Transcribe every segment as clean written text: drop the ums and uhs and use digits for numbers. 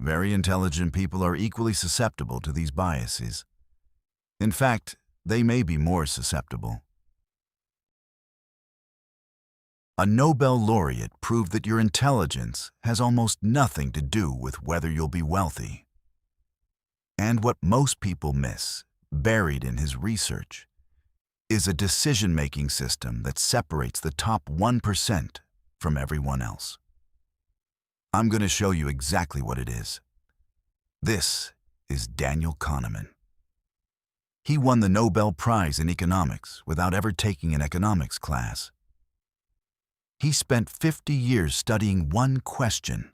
Very intelligent people are equally susceptible to these biases. In fact, they may be more susceptible. A Nobel laureate proved that your intelligence has almost nothing to do with whether you'll be wealthy. And what most people miss, buried in his research, is a decision-making system that separates the top 1% from everyone else. I'm going to show you exactly what it is. This is Daniel Kahneman. He won the Nobel Prize in economics without ever taking an economics class. He spent 50 years studying one question.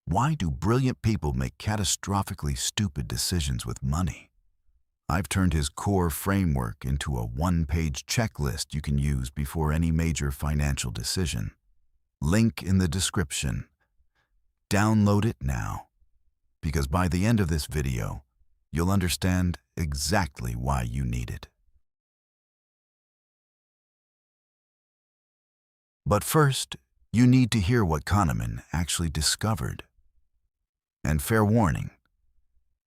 Why do brilliant people make catastrophically stupid decisions with money? I've turned his core framework into a one-page checklist you can use before any major financial decision. Link in the description. Download it now, because by the end of this video, you'll understand exactly why you need it. But first, you need to hear what Kahneman actually discovered. And fair warning,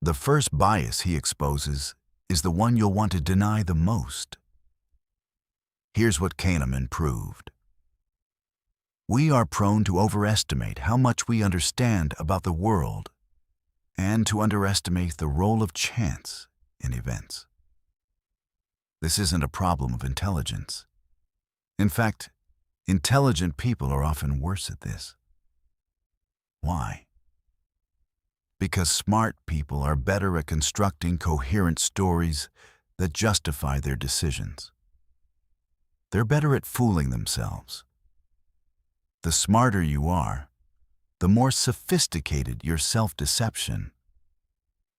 the first bias he exposes is the one you'll want to deny the most. Here's what Kahneman proved. We are prone to overestimate how much we understand about the world and to underestimate the role of chance in events. This isn't a problem of intelligence. In fact, intelligent people are often worse at this. Why? Because smart people are better at constructing coherent stories that justify their decisions. They're better at fooling themselves. The smarter you are, the more sophisticated your self-deception.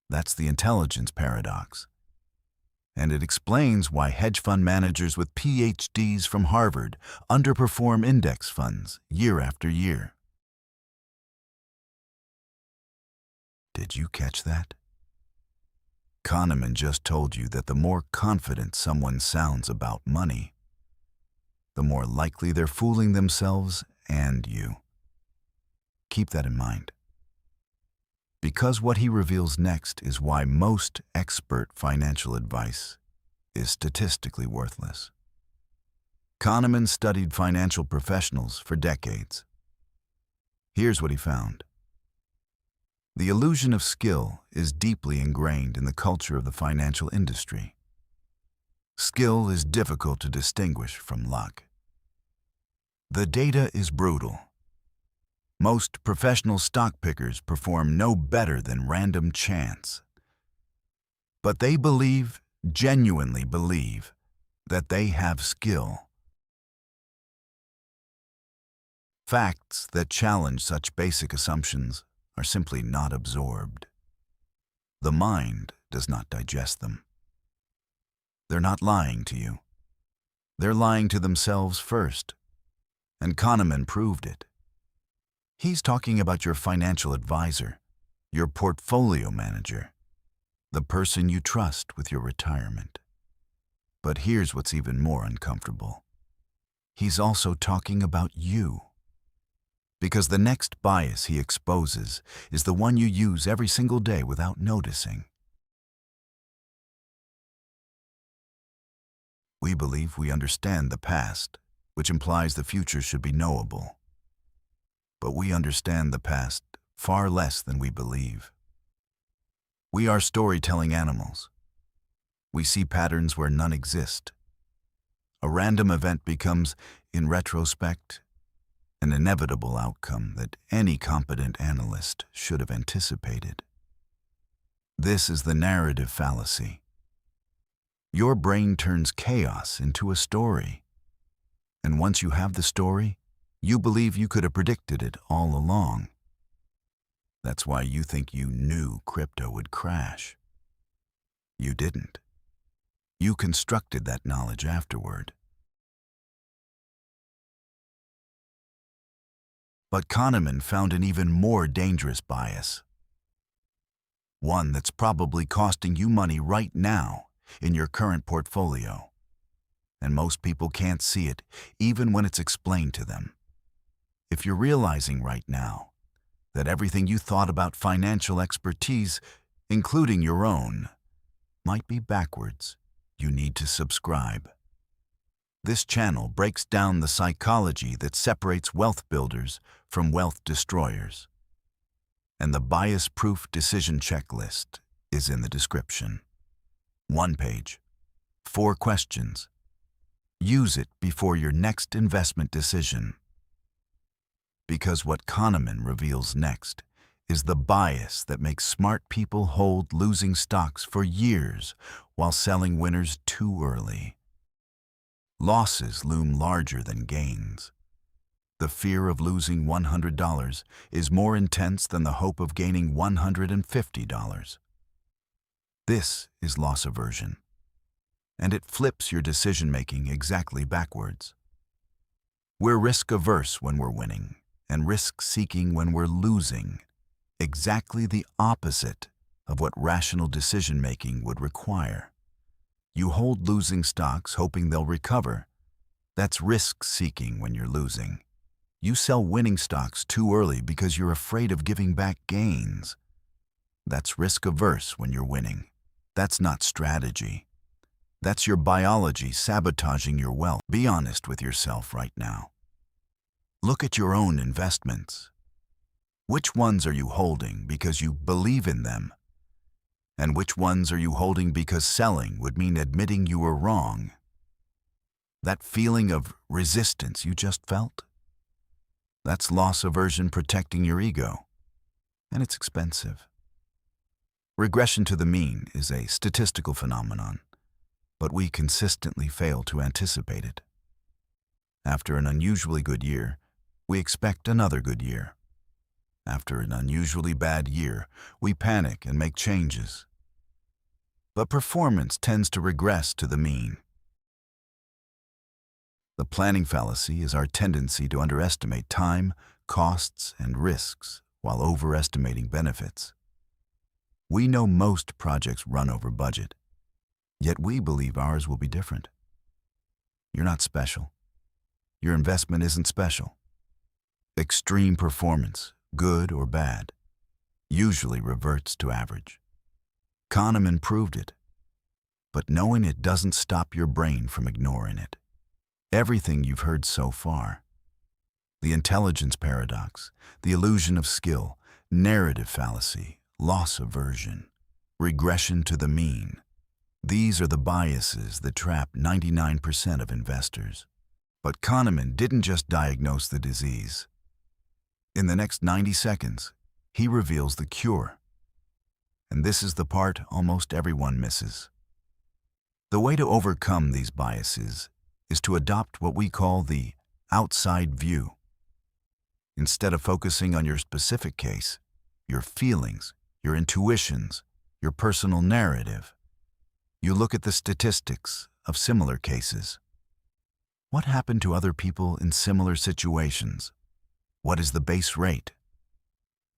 That's the intelligence paradox. And it explains why hedge fund managers with PhDs from Harvard underperform index funds year after year. Did you catch that? Kahneman just told you that the more confident someone sounds about money, the more likely they're fooling themselves and you. Keep that in mind. Because what he reveals next is why most expert financial advice is statistically worthless. Kahneman studied financial professionals for decades. Here's what he found. The illusion of skill is deeply ingrained in the culture of the financial industry. Skill is difficult to distinguish from luck. The data is brutal. Most professional stock pickers perform no better than random chance. But they genuinely believe, that they have skill. Facts that challenge such basic assumptions are simply not absorbed. The mind does not digest them. They're not lying to you. They're lying to themselves first. And Kahneman proved it. He's talking about your financial advisor, your portfolio manager, the person you trust with your retirement. But here's what's even more uncomfortable. He's also talking about you. Because the next bias he exposes is the one you use every single day without noticing. We believe we understand the past, which implies the future should be knowable. But we understand the past far less than we believe. We are storytelling animals. We see patterns where none exist. A random event becomes, in retrospect, an inevitable outcome that any competent analyst should have anticipated. This is the narrative fallacy. Your brain turns chaos into a story. And once you have the story, you believe you could have predicted it all along. That's why you think you knew crypto would crash. You didn't. You constructed that knowledge afterward. But Kahneman found an even more dangerous bias. One that's probably costing you money right now in your current portfolio. And most people can't see it, even when it's explained to them. If you're realizing right now that everything you thought about financial expertise, including your own, might be backwards, you need to subscribe. This channel breaks down the psychology that separates wealth builders from wealth destroyers. And the bias-proof decision checklist is in the description. 1 page, 4 questions. Use it before your next investment decision. Because what Kahneman reveals next is the bias that makes smart people hold losing stocks for years while selling winners too early. Losses loom larger than gains. The fear of losing $100 is more intense than the hope of gaining $150. This is loss aversion, and it flips your decision-making exactly backwards. We're risk-averse when we're winning, and risk-seeking when we're losing, exactly the opposite of what rational decision-making would require. You hold losing stocks hoping they'll recover. That's risk-seeking when you're losing. You sell winning stocks too early because you're afraid of giving back gains. That's risk-averse when you're winning. That's not strategy. That's your biology sabotaging your wealth. Be honest with yourself right now. Look at your own investments. Which ones are you holding because you believe in them? And which ones are you holding because selling would mean admitting you were wrong? That feeling of resistance you just felt? That's loss aversion protecting your ego, and it's expensive. Regression to the mean is a statistical phenomenon, but we consistently fail to anticipate it. After an unusually good year, we expect another good year. After an unusually bad year, we panic and make changes. But performance tends to regress to the mean. The planning fallacy is our tendency to underestimate time, costs, and risks while overestimating benefits. We know most projects run over budget, yet we believe ours will be different. You're not special. Your investment isn't special. Extreme performance, good or bad, usually reverts to average. Kahneman proved it, but knowing it doesn't stop your brain from ignoring it. Everything you've heard so far, the intelligence paradox, the illusion of skill, narrative fallacy, loss aversion, regression to the mean, these are the biases that trap 99% of investors. But Kahneman didn't just diagnose the disease. In the next 90 seconds, he reveals the cure. And this is the part almost everyone misses. The way to overcome these biases is to adopt what we call the outside view. Instead of focusing on your specific case, your feelings, your intuitions, your personal narrative, you look at the statistics of similar cases. What happened to other people in similar situations? What is the base rate?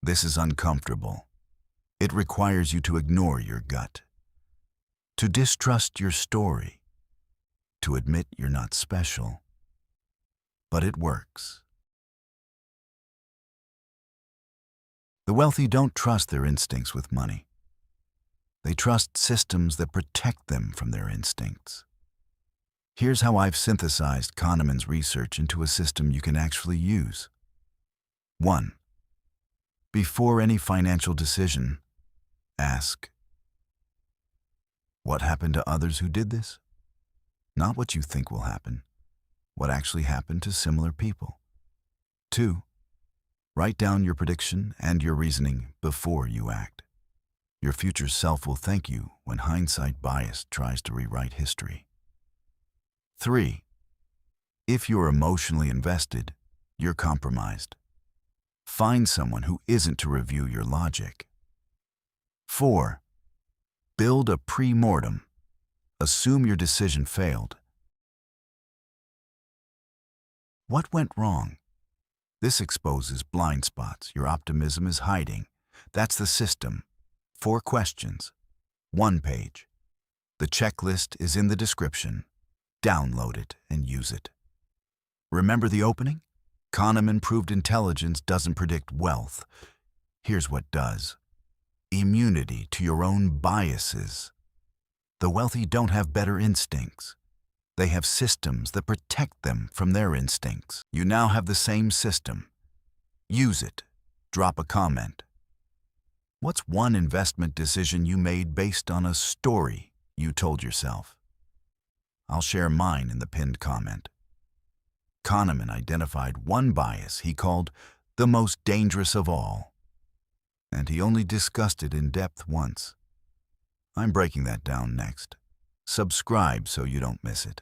This is uncomfortable. It requires you to ignore your gut, to distrust your story, to admit you're not special. But it works. The wealthy don't trust their instincts with money. They trust systems that protect them from their instincts. Here's how I've synthesized Kahneman's research into a system you can actually use. 1. Before any financial decision, ask, what happened to others who did this? Not what you think will happen, what actually happened to similar people. 2. Write down your prediction and your reasoning before you act. Your future self will thank you when hindsight bias tries to rewrite history. 3. If you're emotionally invested, you're compromised. Find someone who isn't to review your logic. 4. Build a pre-mortem. Assume your decision failed. What went wrong? This exposes blind spots your optimism is hiding. That's the system. 4 questions. 1 page. The checklist is in the description. Download it and use it. Remember the opening? Kahneman proved intelligence doesn't predict wealth. Here's what does. Immunity to your own biases. The wealthy don't have better instincts. They have systems that protect them from their instincts. You now have the same system. Use it. Drop a comment. What's one investment decision you made based on a story you told yourself? I'll share mine in the pinned comment. Kahneman identified one bias he called the most dangerous of all, and he only discussed it in depth once. I'm breaking that down next. Subscribe so you don't miss it.